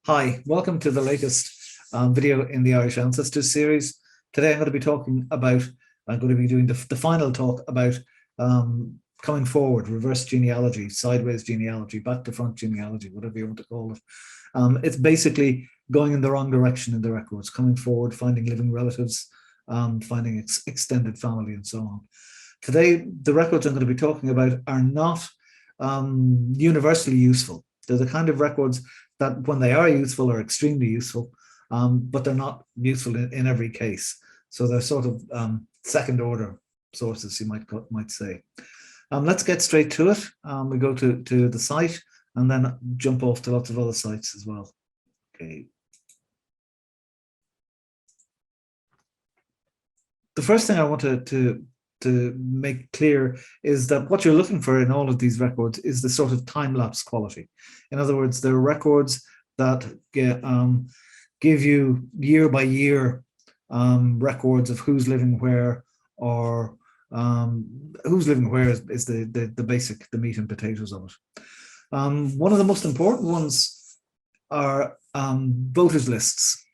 Hi, welcome to the latest video in the Irish Ancestors series. Today I'm going to be doing the final talk about coming forward, reverse genealogy, sideways genealogy, back to front genealogy, whatever you want to call it. It's basically going in the wrong direction in the records, coming forward, finding living relatives, finding extended family and so on. Today, the records I'm going to be talking about are not universally useful. They're the kind of records that when they are useful are extremely useful, but they're not useful in every case. So they're sort of second order sources, you might say. Let's get straight to it. We go to the site and then jump off to lots of other sites as well. Okay. The first thing I wanted to make clear is that what you're looking for in all of these records is the sort of time-lapse quality. In other words, they're records that give you year by year records of who's living where, or who's living where is the basic, the meat and potatoes of it. One of the most important ones are voters lists.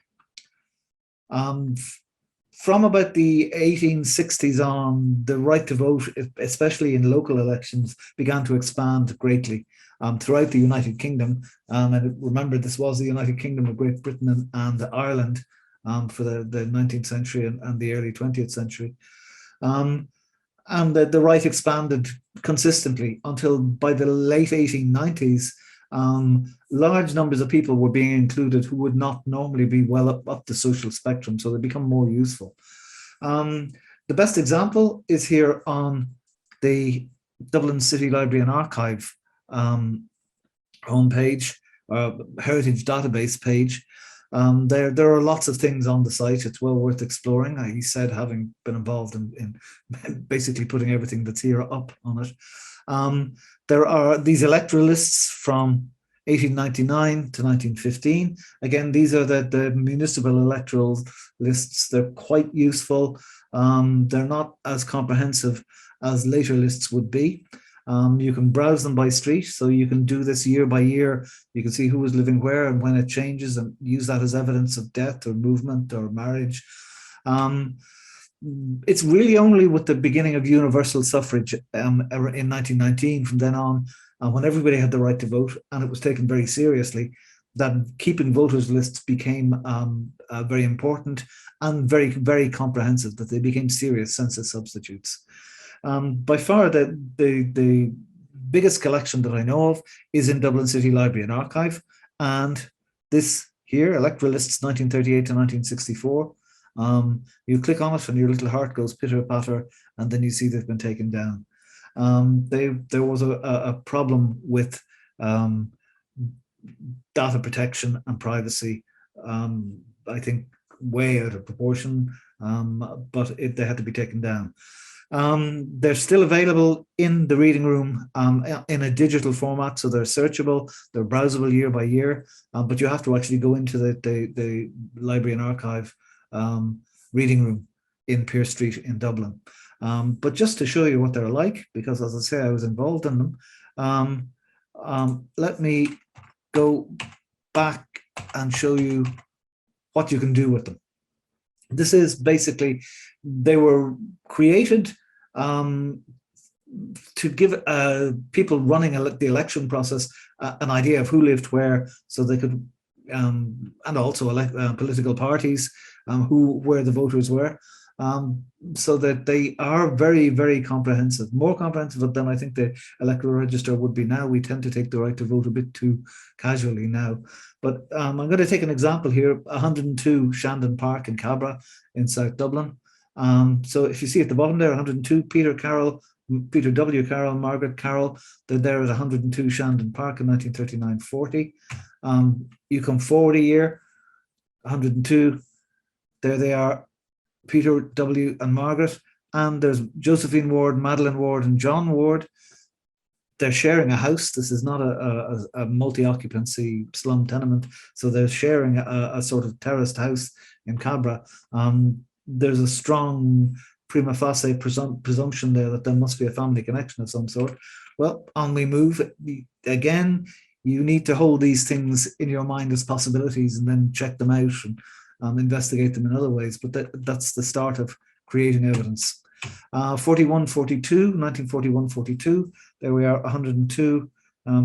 From about the 1860s on, the right to vote, especially in local elections, began to expand greatly throughout the United Kingdom. And remember, this was the United Kingdom of Great Britain and Ireland for the 19th century and the early 20th century. And the right expanded consistently until by the late 1890s, large numbers of people were being included who would not normally be well up the social spectrum, so they become more useful. The best example is here on the Dublin City Library and Archive homepage, heritage database page. There are lots of things on the site. It's well worth exploring. He said, having been involved in basically putting everything that's here up on it. There are these electoral lists from 1899 to 1915. Again, these are the municipal electoral lists. They're quite useful. They're not as comprehensive as later lists would be. You can browse them by street, so you can do this year by year. You can see who was living where and when it changes and use that as evidence of death or movement or marriage. It's really only with the beginning of universal suffrage in 1919, from then on, when everybody had the right to vote and it was taken very seriously, that keeping voters lists became very important and very, very comprehensive, that they became serious census substitutes. By far, the biggest collection that I know of is in Dublin City Library and Archive, and this here, electoral lists 1938 to 1964. You click on it and your little heart goes pitter-patter, and then you see they've been taken down. There was a problem with data protection and privacy, I think way out of proportion, but they had to be taken down. They're still available in the reading room in a digital format, so they're searchable, they're browsable year by year, but you have to actually go into the Library and Archive reading room in Pearse Street in Dublin. But just to show you what they're like, because as I say, I was involved in them, let me go back and show you what you can do with them. This is basically, they were created to give people running the election process an idea of who lived where, so they could, and also political parties, where the voters were, so that they are very, very comprehensive, more comprehensive than I think the electoral register would be now. We tend to take the right to vote a bit too casually now. But I'm going to take an example here, 102 Shandon Park in Cabra in South Dublin. So if you see at the bottom there, 102 Peter W. Carroll, Margaret Carroll, they're there at 102 Shandon Park in 1939-40. You come forward a year, 102, there they are, Peter W. and Margaret, and there's Josephine Ward, Madeline Ward, and John Ward. They're sharing a house. This is not a multi-occupancy slum tenement, so they're sharing a sort of terraced house in Cabra. There's a strong prima facie presumption there that there must be a family connection of some sort. Well, on we move again. you need to hold these things in your mind as possibilities and then check them out and investigate them in other ways. But that's the start of creating evidence. 41, 42, 1941, 42. There we are, 102.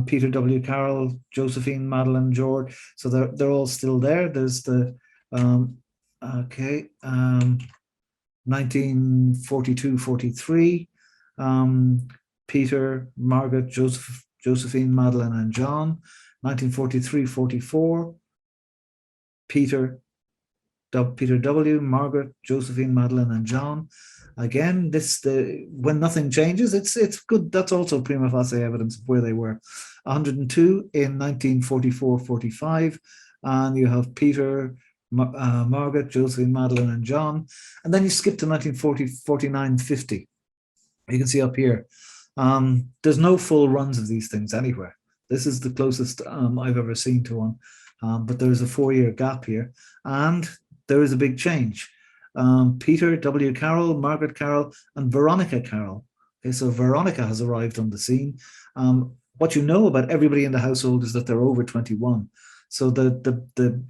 Peter W. Carroll, Josephine, Madeline, George. So they're all still there. There's the, 1942, 43. Peter, Margaret, Josephine, Madeline, and John. 1943, 44. Peter W., Margaret, Josephine, Madeline, and John. Again, when nothing changes, it's good. That's also prima facie evidence of where they were. 102 in 1944, 45, and you have Peter, Margaret, Josephine, Madeline, and John. And then you skip to 1940, 49, 50. You can see up here, there's no full runs of these things anywhere. This is the closest I've ever seen to one, but there's a 4-year gap here, and there is a big change. Peter W. Carroll, Margaret Carroll, and Veronica Carroll. Okay, so Veronica has arrived on the scene. What you know about everybody in the household is that they're over 21. So the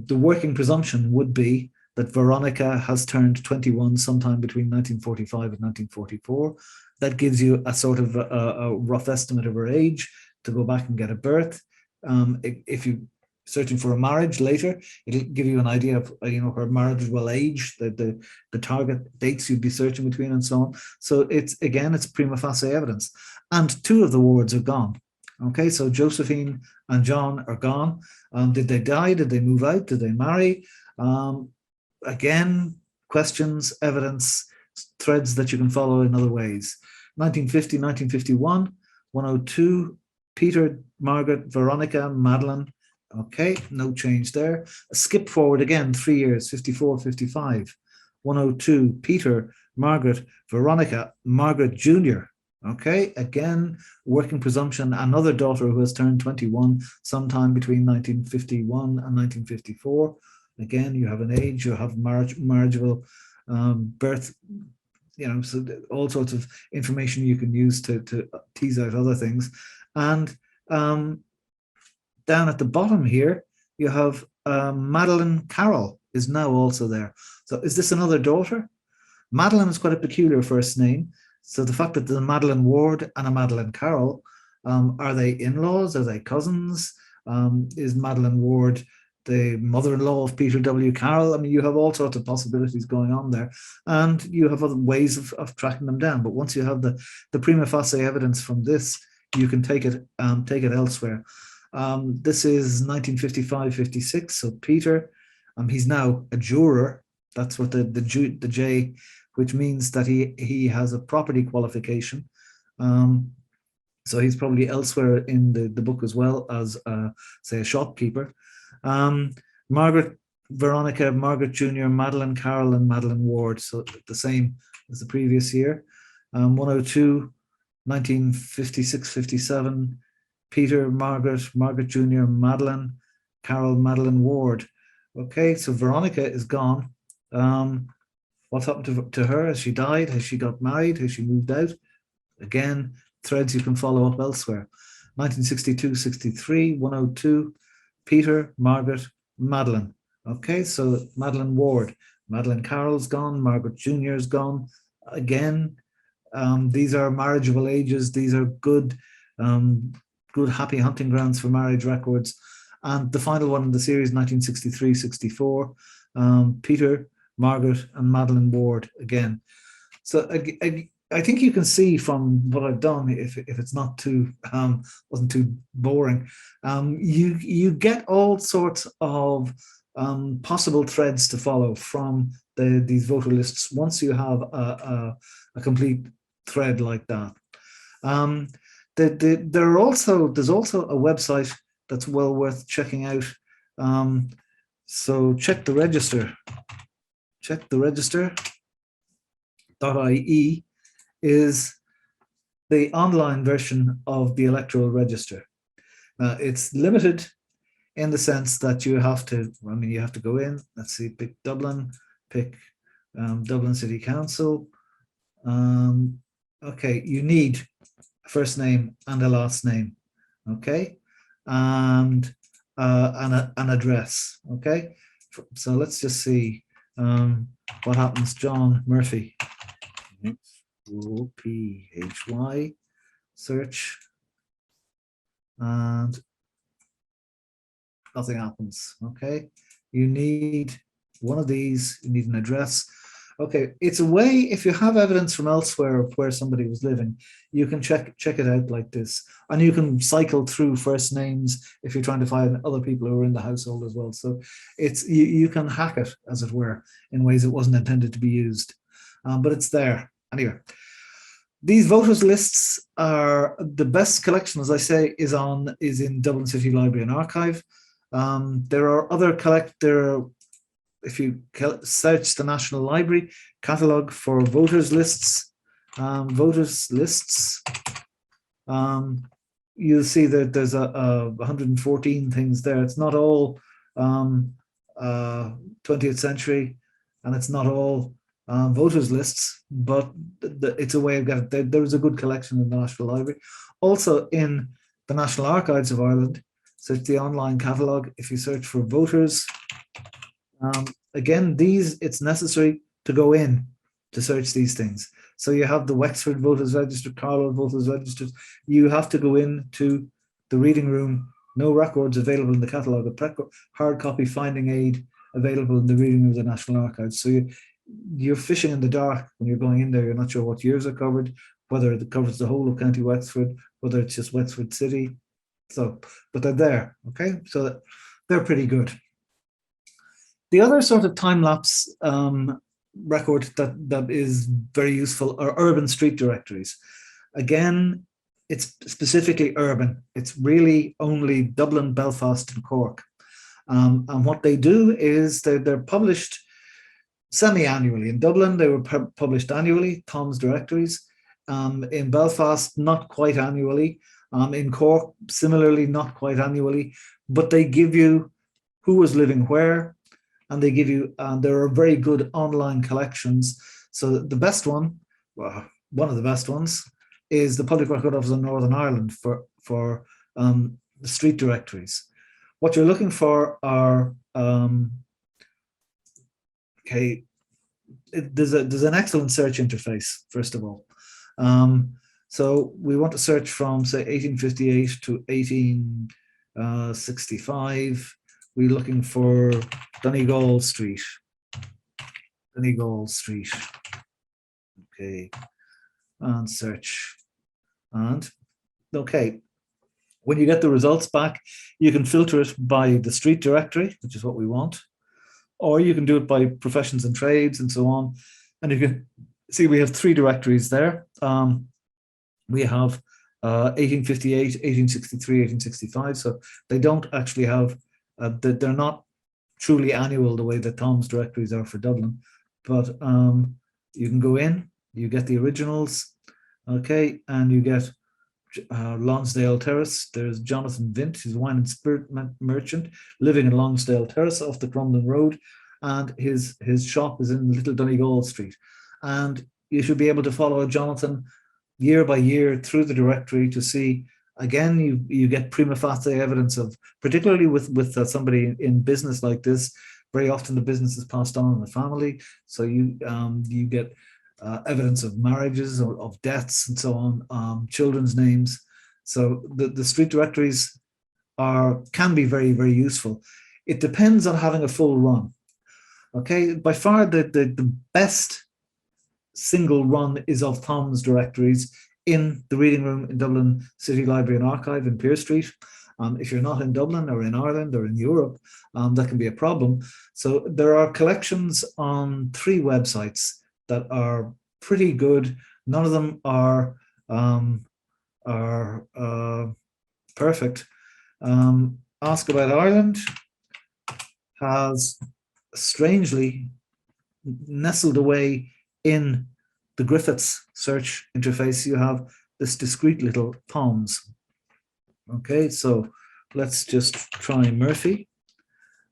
working presumption would be that Veronica has turned 21 sometime between 1945 and 1944. That gives you a sort of a rough estimate of her age to go back and get a birth. If you're searching for a marriage later, it'll give you an idea of her marriageable age, the target dates you'd be searching between, and so on. So it's prima facie evidence. And 2 of the wards are gone. Okay, so Josephine and John are gone. Did they die? Did they move out? Did they marry? Again, questions, evidence, threads that you can follow in other ways. 1950, 1951, 102, Peter, Margaret, Veronica, Madeline. Okay, no change there. Skip forward again 3 years, 54, 55. 102, Peter, Margaret, Veronica, Margaret Jr. Okay, again, working presumption, another daughter who has turned 21 sometime between 1951 and 1954. Again, you have an age, you have marriageable birth, so all sorts of information you can use to tease out other things. And down at the bottom here, you have Madeline Carroll is now also there. So is this another daughter? Madeline is quite a peculiar first name. So the fact that there's a Madeline Ward and a Madeline Carroll, are they in-laws? Are they cousins? Is Madeline Ward the mother-in-law of Peter W. Carroll? I mean, you have all sorts of possibilities going on there, and you have other ways of tracking them down. But once you have the prima facie evidence from this, you can take it elsewhere. This is 1955-56. So Peter, he's now a juror. That's what the J, which means that he has a property qualification. So he's probably elsewhere in the book as well as, say, a shopkeeper. Margaret, Veronica, Margaret Jr., Madeline Carroll, and Madeline Ward. So the same as the previous year. 102, 1956-57. Peter, Margaret Jr., Madeline Carroll, Madeline Ward. Okay, so Veronica is gone. What's happened to her? Has she died? Has she got married? Has she moved out? Again, threads you can follow up elsewhere. 1962-63, 102, Peter, Margaret, Madeline. Okay, so Madeline Ward. Madeline Carroll's gone. Margaret Jr. is gone. Again, these are marriageable ages. These are good happy hunting grounds for marriage records. And the final one in the series, 1963-64, Peter, Margaret, and Madeline Ward again. So I think you can see from what I've done, if it's not too wasn't too boring, you get all sorts of possible threads to follow from these voter lists once you have a complete thread like that. There's also a website that's well worth checking out. So check the register. Checktheregister.ie is the online version of the electoral register. Now, it's limited in the sense that you have to go in, let's see, pick Dublin, pick Dublin City Council. Okay, you need a first name and a last name. Okay, and an address. Okay, so let's just see what happens. John Murphy, OPHY, search, and nothing happens. Okay, you need one of these. You need an address. Okay, it's a way, if you have evidence from elsewhere of where somebody was living, you can check it out like this. And you can cycle through first names if you're trying to find other people who are in the household as well. So it's you can hack it, as it were, in ways it wasn't intended to be used. But it's there. Anyway, these voters lists are the best collection, as I say, is in Dublin City Library and Archive. There are other if you search the National Library catalogue for voters lists, you'll see that there's 114 things there. It's not all 20th century, and it's not all voters lists, but it's a way of getting it. There is a good collection in the National Library. Also in the National Archives of Ireland, so it's the online catalogue. If you search for voters, again, it's necessary to go in to search these things. So you have the Wexford Voters Register, Carlow Voters Register. You have to go in to the reading room. No records available in the catalogue. A hard copy finding aid available in the reading room of the National Archives. So you're fishing in the dark when you're going in there. You're not sure what years are covered, whether it covers the whole of County Wexford, whether it's just Wexford City. So, but they're there. Okay, so they're pretty good. The other sort of time-lapse record that is very useful are urban street directories. Again, it's specifically urban. It's really only Dublin, Belfast, and Cork. And what they do is they're published semi-annually. In Dublin, they were published annually, Tom's directories. In Belfast, not quite annually. In Cork, similarly, not quite annually. But they give you who was living where, and they give you, there are very good online collections. So the best one, well, one of the best ones, is the Public Record Office in Northern Ireland for the street directories. What you're looking for are, okay, there's an excellent search interface, first of all. So we want to search from, say, 1858 to 1865. We're looking for Donegal Street. Donegal Street. Okay. And search. And okay. When you get the results back, you can filter it by the street directory, which is what we want. Or you can do it by professions and trades and so on. And you can see we have three directories there. We have 1858, 1863, 1865. So they don't actually have, they're not truly annual the way that Tom's directories are for Dublin. But you can go in, you get the originals, okay, and you get Lonsdale Terrace. There's Jonathan Vint, who's a wine and spirit merchant living in Lonsdale Terrace off the Crumlin Road, and his shop is in Little Donegal Street. And you should be able to follow Jonathan year by year through the directory to see, again, you get prima facie evidence of, particularly with somebody in business like this, very often the business is passed on in the family. So you get evidence of marriages or of deaths and so on, children's names. So the street directories can be very, very useful. It depends on having a full run. Okay, by far the best single run is of Tom's directories in the reading room in Dublin City Library and Archive in Pearse Street. If you're not in Dublin or in Ireland or in Europe, that can be a problem. So there are collections on 3 websites that are pretty good. None of them are perfect. Ask About Ireland has strangely nestled away in the Griffiths search interface. You have this discrete little Tom's. Okay, so let's just try Murphy.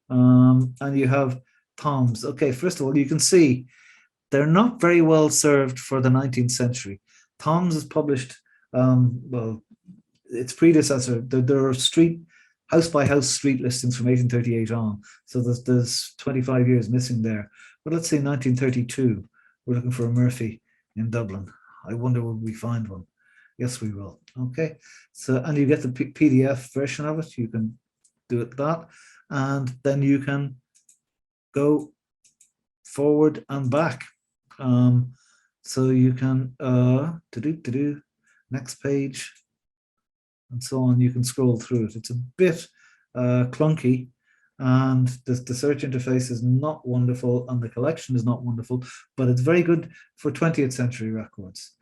And you have Tom's. Okay, first of all, you can see they're not very well served for the 19th century. Tom's is published, well, its predecessor, there are street house by house street listings from 1838 on. So there's 25 years missing there. But let's say 1932, we're looking for a Murphy in Dublin. I wonder will we find one? Yes, we will. Okay. So, and you get the PDF version of it. You can do it that. And then you can go forward and back. So you can next page and so on. You can scroll through it. It's a bit clunky, and the search interface is not wonderful, and the collection is not wonderful, but it's very good for 20th century records.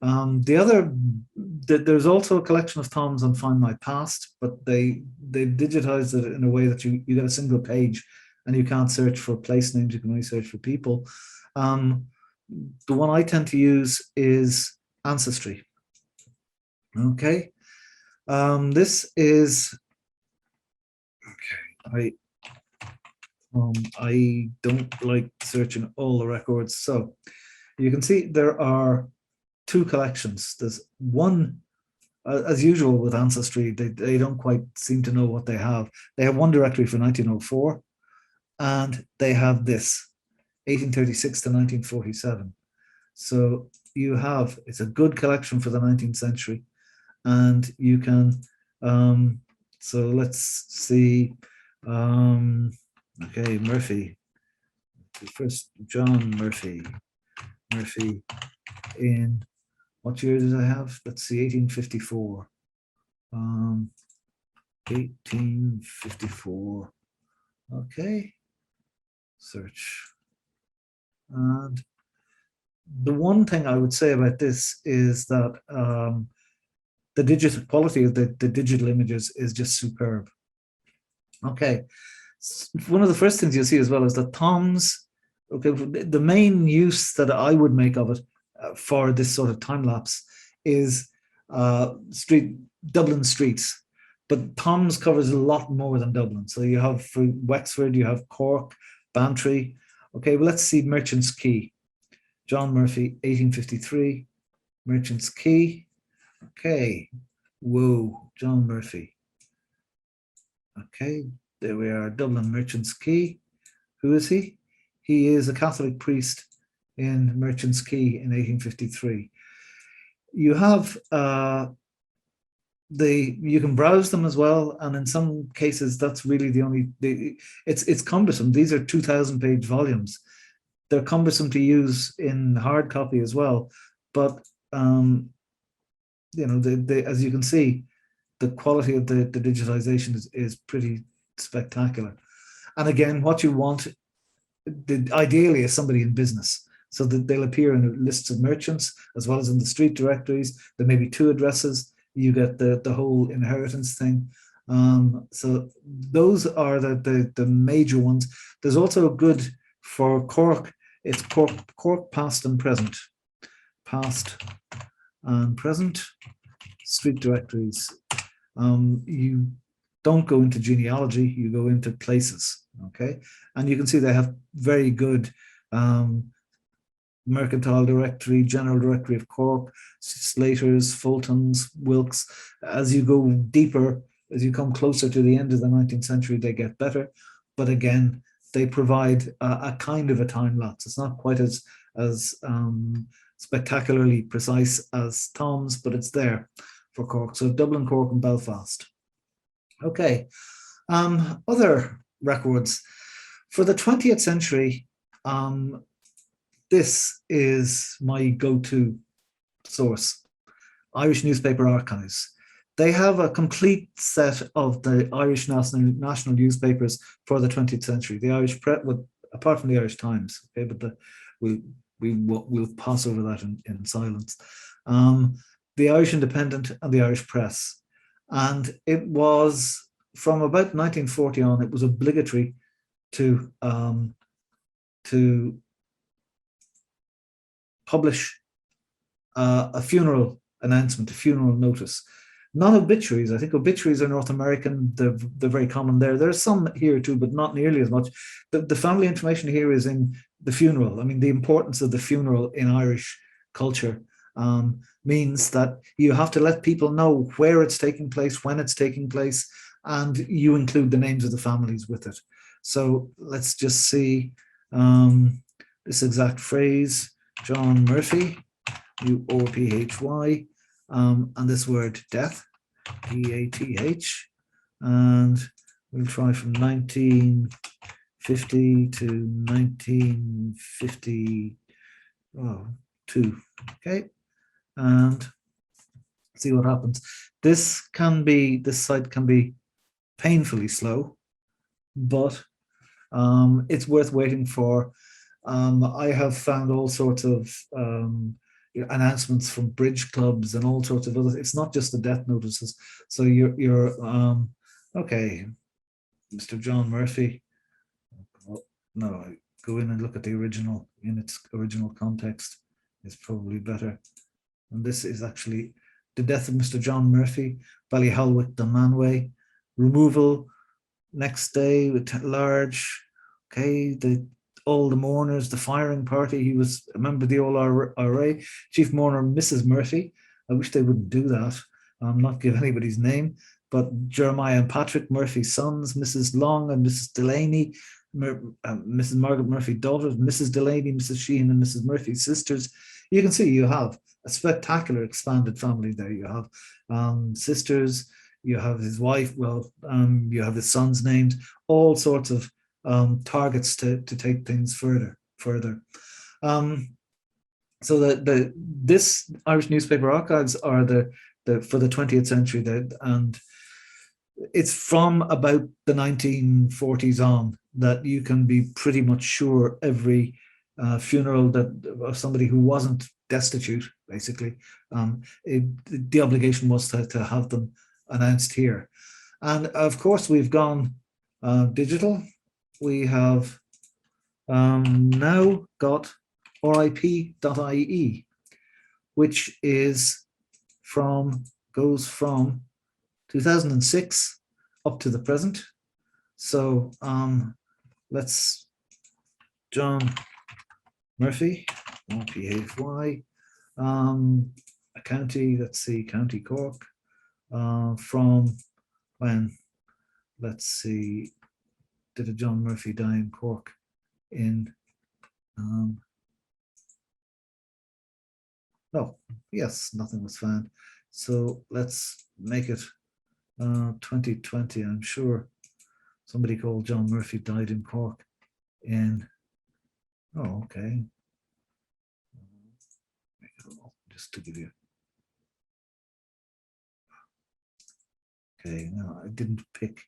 There's also a collection of toms on Find My Past, but they digitized it in a way that you get a single page, and you can't search for place names. You can only search for people. The one I tend to use is Ancestry. Okay. This is okay. I don't like searching all the records, so you can see there are two collections. There's one, as usual with Ancestry, they don't quite seem to know what they have. They have one directory for 1904, and they have this 1836 to 1947. So you have, it's a good collection for the 19th century, and you can, so let's see, okay, Murphy, first John Murphy in, what year did I have? Let's see, 1854. 1854. Okay. Search. And the one thing I would say about this is that the digital quality of the digital images is just superb. Okay. One of the first things you'll see as well is that toms, okay, the main use that I would make of it for this sort of time lapse is Dublin streets, but toms covers a lot more than Dublin. So you have for Wexford, you have Cork, Bantry. Okay, well, let's see Merchants Quay. John Murphy, 1853, Merchants Quay. Okay, whoa, John Murphy. Okay, there we are, Dublin Merchants Quay. Who is he? He is a Catholic priest in Merchants Quay in 1853. You have you can browse them as well, and in some cases that's really the only. It's cumbersome. These are 2,000-page volumes. They're cumbersome to use in hard copy as well, but you know, as you can see, the quality of the digitization is pretty spectacular. And again, what you want, ideally, is somebody in business, so that they'll appear in lists of merchants as well as in the street directories. There may be two addresses. You get the whole inheritance thing. So those are the major ones. There's also a good for Cork. It's Cork past and present. Past and present street directories. You don't go into genealogy, you go into places, okay? And you can see they have very good mercantile directory, general directory of Cork, Slaters, Fultons, Wilkes. As you go deeper, as you come closer to the end of the 19th century, they get better. But again, they provide a kind of a time lapse. It's not quite as spectacularly precise as Tom's, but it's there for Cork. So Dublin, Cork, and Belfast. Okay. Other records. For the 20th century, this is my go-to source, Irish Newspaper Archives. They have a complete set of the Irish national newspapers for the 20th century. The Irish Press, apart from the Irish Times, okay, but we'll pass over that in silence. The Irish Independent and the Irish Press. And it was from about 1940 on, it was obligatory to publish a funeral announcement, a funeral notice. Not obituaries. I think obituaries are North American. They're very common there. There's some here too, but not nearly as much. The family information here is in the funeral. I mean, the importance of the funeral in Irish culture means that you have to let people know where it's taking place, when it's taking place, and you include the names of the families with it. So let's just see this exact phrase, John Murphy, Urphy, and this word death, DATH, and we'll try from 1950 to 1952. Okay, and see what happens. This site can be painfully slow, but it's worth waiting for. I have found all sorts of announcements from bridge clubs and all sorts of others. It's not just the death notices. So you're okay, Mr. John Murphy. No, go in and look at the original in its original context. Is probably better. And this is actually the death of Mr. John Murphy, Ballyhalwick, Dunmanway, removal next day with large. Okay, all the mourners, the firing party. He was a member of the OLRA. Chief mourner, Mrs. Murphy. I wish they wouldn't do that. Not give anybody's name, but Jeremiah and Patrick Murphy's sons, Mrs. Long and Mrs. Delaney, Mrs. Margaret Murphy daughters, Mrs. Delaney, Mrs. Sheehan, and Mrs. Murphy's sisters. You can see you have a spectacular expanded family there. You have sisters, you have his wife, you have his son's names, all sorts of targets to take things further. So this Irish newspaper archives are the for the 20th century, and it's from about the 1940s on that you can be pretty much sure every funeral of somebody who wasn't destitute, basically, the obligation was to have them announced here. And of course, we've gone digital. We have now got RIP.ie, which goes from 2006 up to the present. So let's John Murphy, RPHY, a county, let's see, County Cork, from when, let's see, did a John Murphy die in Cork in, no, yes, nothing was found. So let's make it 2020. I'm sure somebody called John Murphy died in Cork in, oh, okay. Just to give you. Okay, no, I didn't pick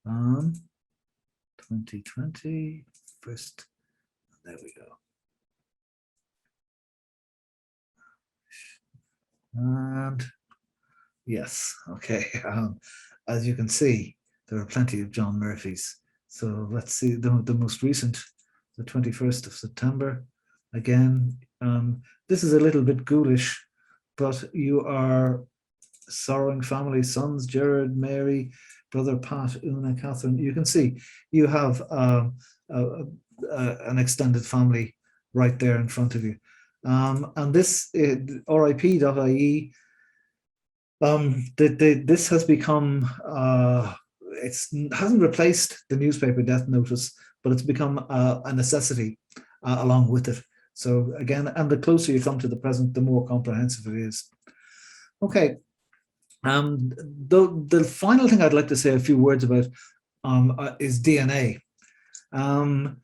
2020 first. There we go. And yes, okay. As you can see, there are plenty of John Murphys. So let's see the most recent, the 21st of September. Again, this is a little bit ghoulish, but you are sorrowing family, sons, Gerard, Mary, brother Pat, Una, Catherine. You can see you have an extended family right there in front of you. And this RIP.ie, this has become, it hasn't replaced the newspaper death notice, but it's become a necessity along with it. So again, and the closer you come to the present, the more comprehensive it is. Okay. The final thing I'd like to say a few words about is DNA. One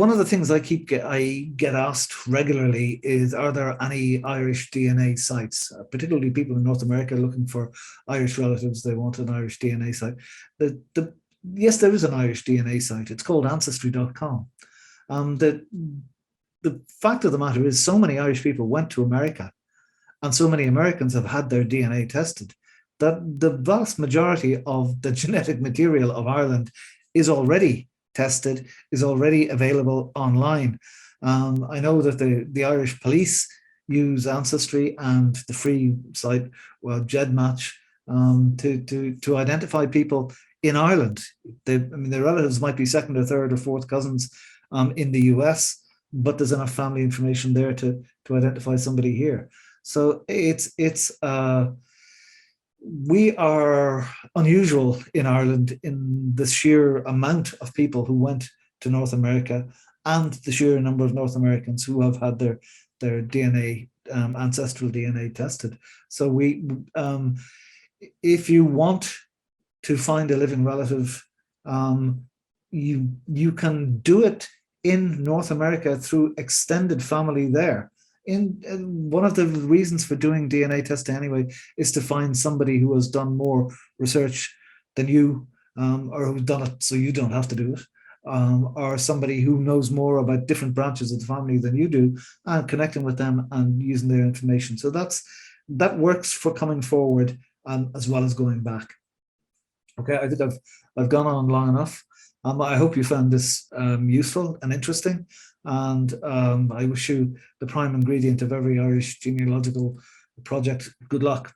of the things I get asked regularly is, are there any Irish DNA sites, particularly people in North America looking for Irish relatives? They want an Irish DNA site. Yes, there is an Irish DNA site. It's called Ancestry.com. The fact of the matter is, so many Irish people went to America, and so many Americans have had their DNA tested, that the vast majority of the genetic material of Ireland is already tested, is already available online. I know that the Irish police use Ancestry and the free site, GEDmatch, to identify people in Ireland. Their relatives might be second or third or fourth cousins in the US, but there's enough family information there to identify somebody here. So it's we are unusual in Ireland in the sheer amount of people who went to North America and the sheer number of North Americans who have had their DNA, ancestral DNA tested. So if you want to find a living relative, you can do it in North America through extended family there. In one of the reasons for doing DNA testing anyway is to find somebody who has done more research than you, or who's done it so you don't have to do it, or somebody who knows more about different branches of the family than you do, and connecting with them and using their information. So that works for coming forward, as well as going back. Okay, I think I've gone on long enough. I hope you found this useful and interesting, and I wish you the prime ingredient of every Irish genealogical project. Good luck.